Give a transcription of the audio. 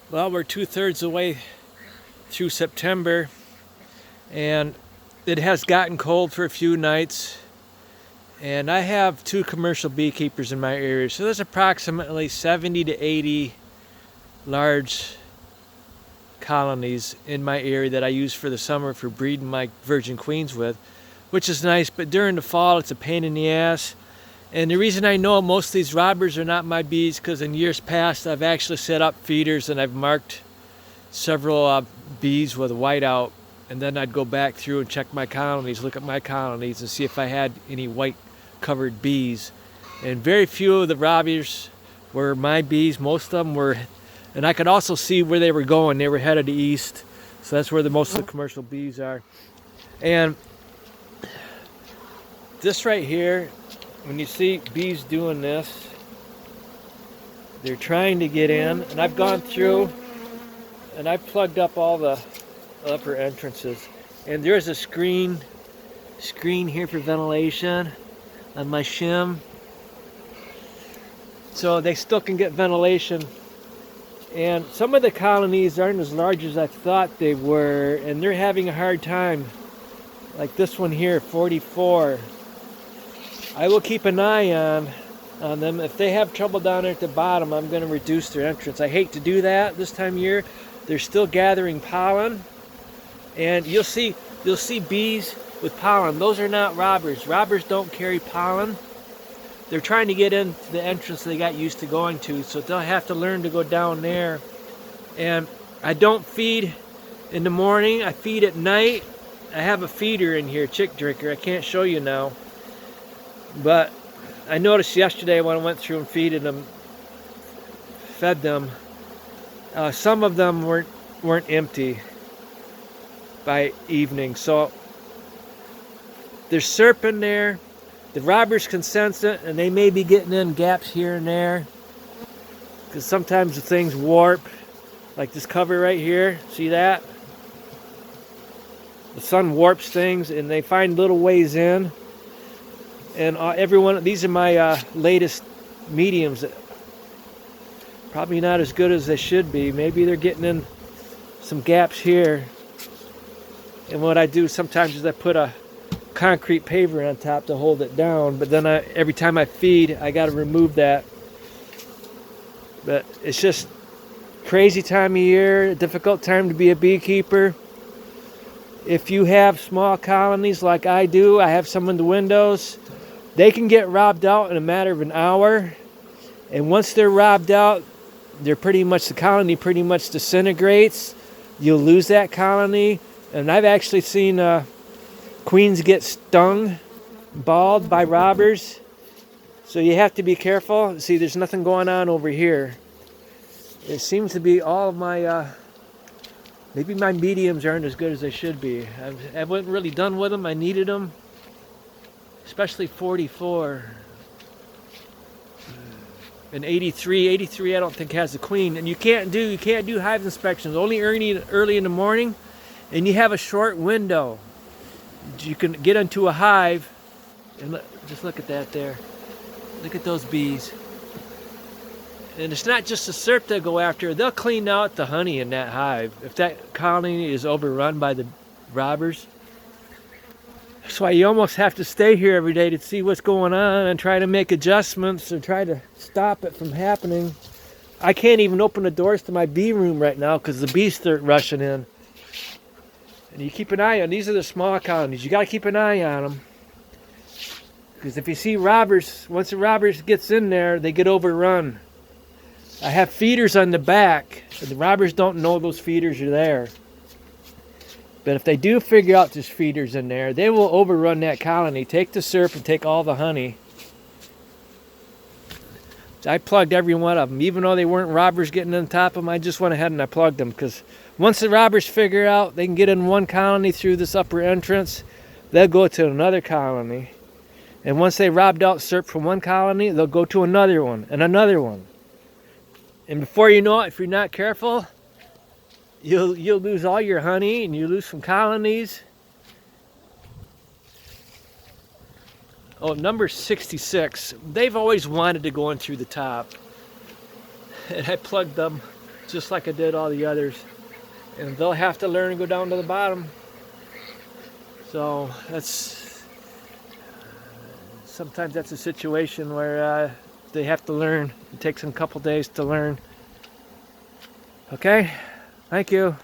Well, we're 2/3 the way through September, and it has gotten cold for a few nights. And I have 2 commercial beekeepers in my area, so there's approximately 70 to 80 large colonies in my area that I use for the summer for breeding my virgin queens with, which is nice. But during the fall, it's a pain in the ass. And the reason I know most of these robbers are not my bees, because in years past I've actually set up feeders and I've marked several bees with whiteout, and then I'd go back through and check my colonies, look at my colonies and see if I had any white covered bees. And very few of the robbers were my bees. Most of them were, and I could also see where they were going. They were headed east, so that's where most of the commercial bees are. And this right here, when you see bees doing this, they're trying to get in, and I've gone through and I've plugged up all the upper entrances, and there's a screen here for ventilation on my shim, so they still can get ventilation. And some of the colonies aren't as large as I thought they were, and they're having a hard time, like this one here, 44. I will keep an eye on them. If they have trouble down there at the bottom, I'm going to reduce their entrance. I hate to do that this time of year. They're still gathering pollen, and you'll see bees with pollen. Those are not robbers. Robbers don't carry pollen. They're trying to get into the entrance they got used to going to, so they'll have to learn to go down there. And I don't feed in the morning. I feed at night. I have a feeder in here, chick drinker. I can't show you now. But I noticed yesterday when I went through and fed them, some of them weren't empty by evening. So there's serp in there. The robbers can sense it, and they may be getting in gaps here and there, because sometimes the things warp, like this cover right here. See that? The sun warps things, and they find little ways in. And these are my latest mediums. Probably not as good as they should be. Maybe they're getting in some gaps here. And what I do sometimes is I put a concrete paver on top to hold it down. But then every time I feed, I got to remove that. But it's just crazy time of year, a difficult time to be a beekeeper. If you have small colonies like I do, I have some in the windows. They can get robbed out in a matter of an hour, and once they're robbed out, the colony pretty much disintegrates. You'll lose that colony, and I've actually seen queens get stung, balled by robbers. So you have to be careful. See, there's nothing going on over here. It seems to be all of my maybe my mediums aren't as good as they should be. I wasn't really done with them. I needed them. Especially 44 and 83. 83 I don't think has a queen. And you can't do hive inspections only early in the morning, and you have a short window. You can get into a hive, and just look at that there. Look at those bees. And it's not just the serp they go after. They'll clean out the honey in that hive if that colony is overrun by the robbers. That's why you almost have to stay here every day to see what's going on and try to make adjustments and try to stop it from happening. I can't even open the doors to my bee room right now because the bees start rushing in. And you keep an eye on, these are the small colonies. You got to keep an eye on them. Because if you see robbers, once the robbers gets in there, they get overrun. I have feeders on the back, and the robbers don't know those feeders are there. But if they do figure out there's feeders in there, they will overrun that colony, take the serp and take all the honey. I plugged every one of them. Even though they weren't robbers getting on top of them, I just went ahead and I plugged them. Because once the robbers figure out they can get in one colony through this upper entrance, they'll go to another colony. And once they robbed out serp from one colony, they'll go to another one and another one. And before you know it, if you're not careful, you'll lose all your honey, and you lose some colonies. Oh, number 66. They've always wanted to go in through the top. And I plugged them just like I did all the others. And they'll have to learn and go down to the bottom. So sometimes that's a situation where they have to learn. It takes them a couple days to learn. Okay, thank you.